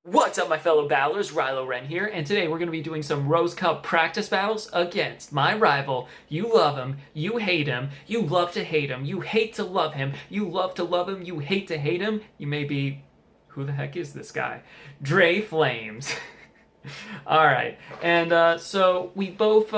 What's up, my fellow battlers? Ren here, and today we're going to be doing some Rose Cup practice battles against my rival. You love him, you hate him, you love to hate him, you hate to love him, you love to love him, you hate to hate him. You may be, who the heck is this guy? DreFlames. Alright, and so we both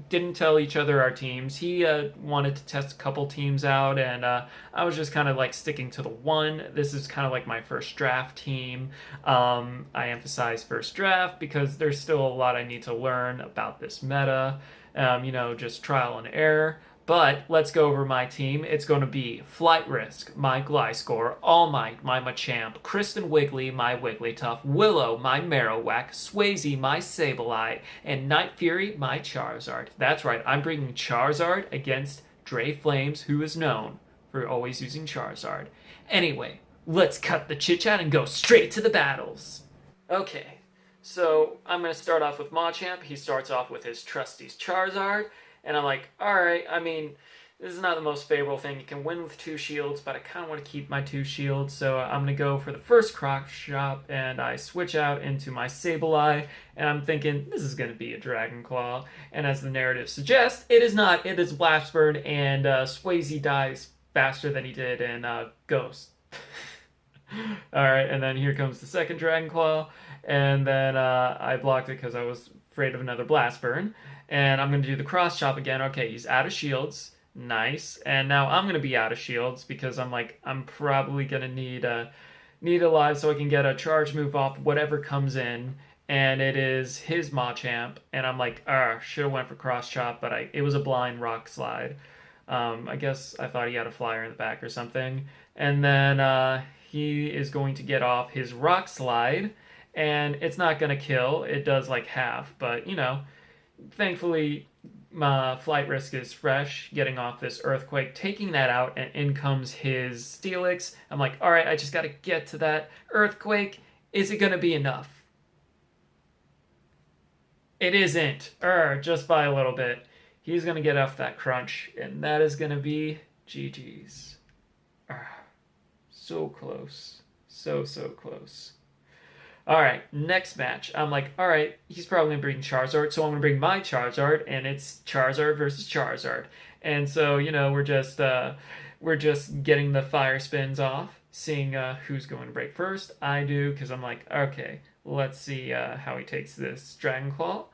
didn't tell each other our teams. He wanted to test a couple teams out, and I was just kind of like sticking to the one. This is kind of like my first draft team. I emphasize first draft because there's still a lot I need to learn about this meta. Just trial and error. But let's go over my team. It's going to be Flight Risk, my Gliscor, All Might, my Machamp, Kristen Wiggly, my Wigglytuff, Willow, my Marowak, Swayze, my Sableye, and Night Fury, my Charizard. That's right, I'm bringing Charizard against DreFlames, who is known for always using Charizard. Anyway, let's cut the chit-chat and go straight to the battles. Okay, so I'm going to start off with Machamp. He starts off with his trusty Charizard. And I'm like, alright, I mean, this is not the most favorable thing. You can win with 2 shields, but I kind of want to keep my 2 shields. So I'm going to go for the first Croc Shop, and I switch out into my Sableye. And I'm thinking, this is going to be a Dragon Claw. And as the narrative suggests, it is not. It is Blast Burn, and Swayze dies faster than he did in Ghost. Alright, and then here comes the second Dragon Claw. And then I blocked it because I was afraid of another Blast Burn. And I'm going to do the cross chop again. Okay, he's out of shields. Nice. And now I'm going to be out of shields because I'm probably going to need a live so I can get a charge move off whatever comes in. And it is his Machamp. And I'm like, should have went for cross chop, but it was a blind rock slide. I guess I thought he had a flyer in the back or something. And then he is going to get off his rock slide. And it's not going to kill. It does like half, but thankfully, my Flight Risk is fresh, getting off this Earthquake, taking that out, and in comes his Steelix. I'm like, alright, I just gotta get to that Earthquake. Is it gonna be enough? It isn't. Just by a little bit. He's gonna get off that Crunch, and that is gonna be GG's. So close. So close. Alright, next match. I'm like, alright, he's probably going to bring Charizard, so I'm going to bring my Charizard, and it's Charizard versus Charizard. And so, we're just getting the fire spins off, seeing who's going to break first. I do, because I'm like, okay, let's see how he takes this Dragon Claw.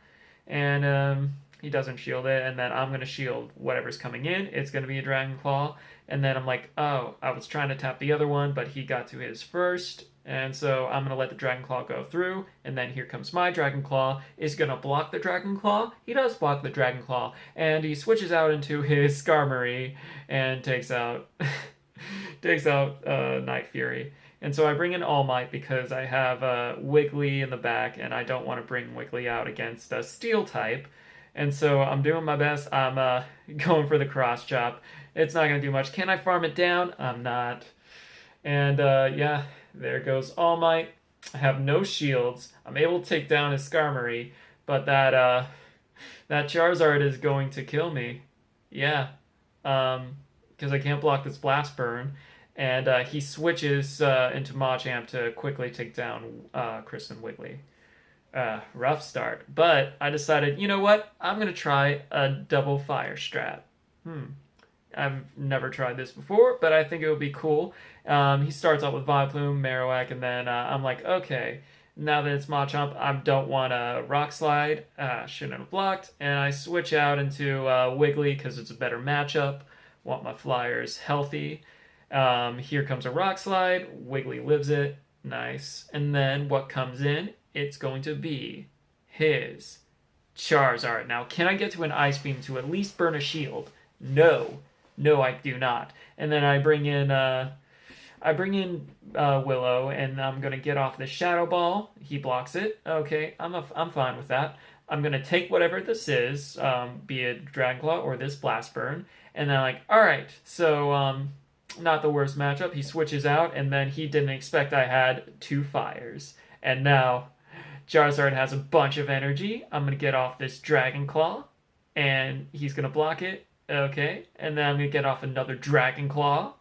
And he doesn't shield it, and then I'm going to shield whatever's coming in. It's going to be a Dragon Claw. And then I'm like, oh, I was trying to tap the other one, but he got to his first. And so I'm going to let the Dragon Claw go through, and then here comes my Dragon Claw. Is going to block the Dragon Claw. He does block the Dragon Claw, and he switches out into his Skarmory and takes out Night Fury. And so I bring in All Might because I have Wiggly in the back, and I don't want to bring Wiggly out against a Steel type. And so I'm doing my best. I'm going for the Cross Chop. It's not going to do much. Can I farm it down? I'm not. And yeah. There goes All Might. I have no shields. I'm able to take down his Skarmory, but that Charizard is going to kill me. Yeah, because I can't block this Blast Burn, and he switches into Machamp to quickly take down Kristen Wiggly. Rough start, but I decided, you know what? I'm gonna try a double fire strat. I've never tried this before, but I think it would be cool. He starts out with Vileplume, Marowak, and then I'm like, okay, now that it's Machamp, I don't want a Rock Slide. Shouldn't have blocked. And I switch out into Wiggly because it's a better matchup. Want my flyers healthy. Here comes a Rock Slide. Wiggly lives it. Nice. And then what comes in? It's going to be his Charizard. Now, can I get to an Ice Beam to at least burn a shield? No. No, I do not. And then I bring in Willow, and I'm gonna get off the Shadow Ball. He blocks it. Okay, I'm fine with that. I'm gonna take whatever this is, be it Dragon Claw or this Blast Burn, and then all right. So not the worst matchup. He switches out, and then he didn't expect I had 2 fires, and now Charizard has a bunch of energy. I'm gonna get off this Dragon Claw, and he's gonna block it. Okay, and then I'm going to get off another Dragon Claw.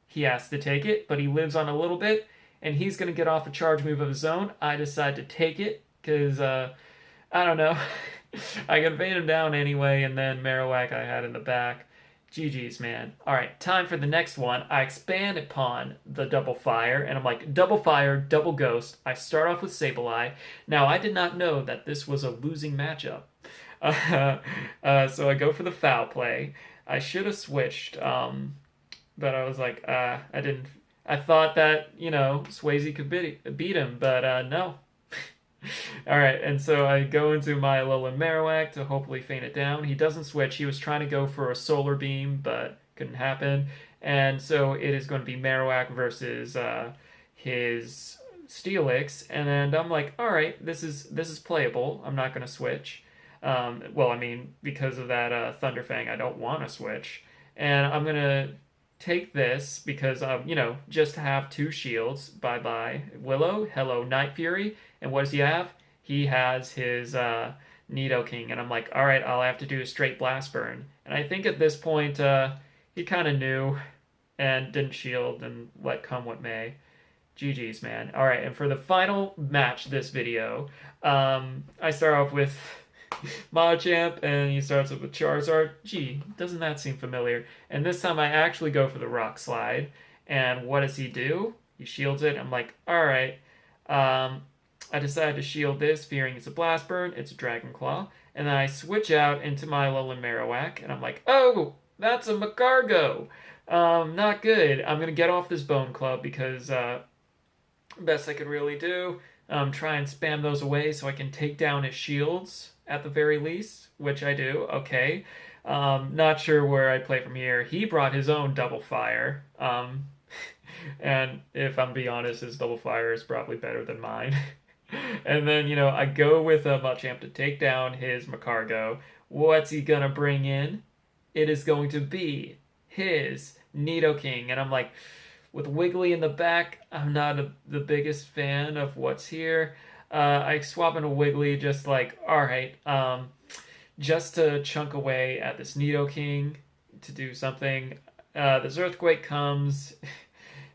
He has to take it, but he lives on a little bit, and he's going to get off a charge move of his own. I decide to take it because, I don't know, I can fade him down anyway, and then Marowak I had in the back. GG's, man. Alright, time for the next one. I expand upon the double fire, and I'm like, double fire, double ghost. I start off with Sableye. Now, I did not know that this was a losing matchup. So I go for the foul play. I should have switched, but I was like, I didn't. I thought that, you know, Swayze could beat him, but no. Alright, and so I go into my Alolan Marowak to hopefully feint it down. He doesn't switch. He was trying to go for a Solar Beam, but couldn't happen. And so it is going to be Marowak versus his Steelix. And then I'm like, alright, this is playable. I'm not going to switch. Well, I mean, because of that Thunderfang, I don't want to switch. And I'm going to take this because, you know, just have 2 shields. Bye-bye. Willow, hello, Night Fury. And what does he have? He has his Nidoking. And I'm like, all right, I'll have to do a straight Blast Burn. And I think at this point, he kind of knew and didn't shield and let come what may. GG's, man. All right, and for the final match this video, I start off with Machamp, and he starts up with Charizard. Gee, doesn't that seem familiar? And this time I actually go for the Rock Slide. And what does he do? He shields it. I'm like, all right. I decided to shield this, fearing it's a Blast Burn, it's a Dragon Claw, and then I switch out into my Alolan Marowak, and I'm like, oh, that's a Magcargo! Not good. I'm going to get off this Bone Club because best I could really do, try and spam those away so I can take down his shields at the very least, which I do, okay. Not sure where I play from here. He brought his own Double Fire, and if I'm being honest, his Double Fire is probably better than mine. And then, you know, I go with Machamp to take down his Magcargo. What's he gonna bring in? It is going to be his Nidoking. And I'm like, with Wiggly in the back, I'm not the biggest fan of what's here. I swap in a Wiggly just like, alright, just to chunk away at this Nidoking to do something. This Earthquake comes.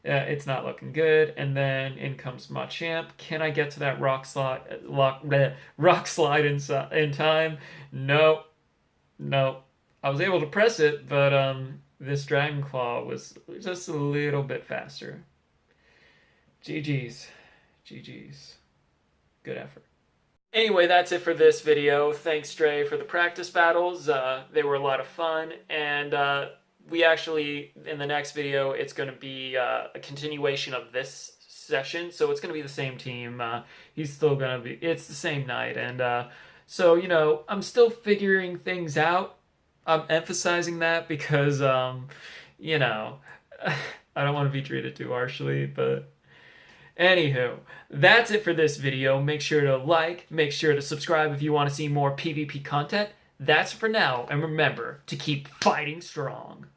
It's not looking good, and then in comes Machamp. Can I get to that rock slide in time? No. I was able to press it, but this Dragon Claw was just a little bit faster. GG's. Good effort. Anyway, that's it for this video. Thanks, Dre, for the practice battles. They were a lot of fun, and we actually, in the next video, it's going to be a continuation of this session, so it's going to be the same team. He's still going to be, it's the same night, and so, you know, I'm still figuring things out. I'm emphasizing that because, you know, I don't want to be treated too harshly, but anywho, that's it for this video. Make sure to like, make sure to subscribe if you want to see more PvP content. That's for now, and remember to keep fighting strong.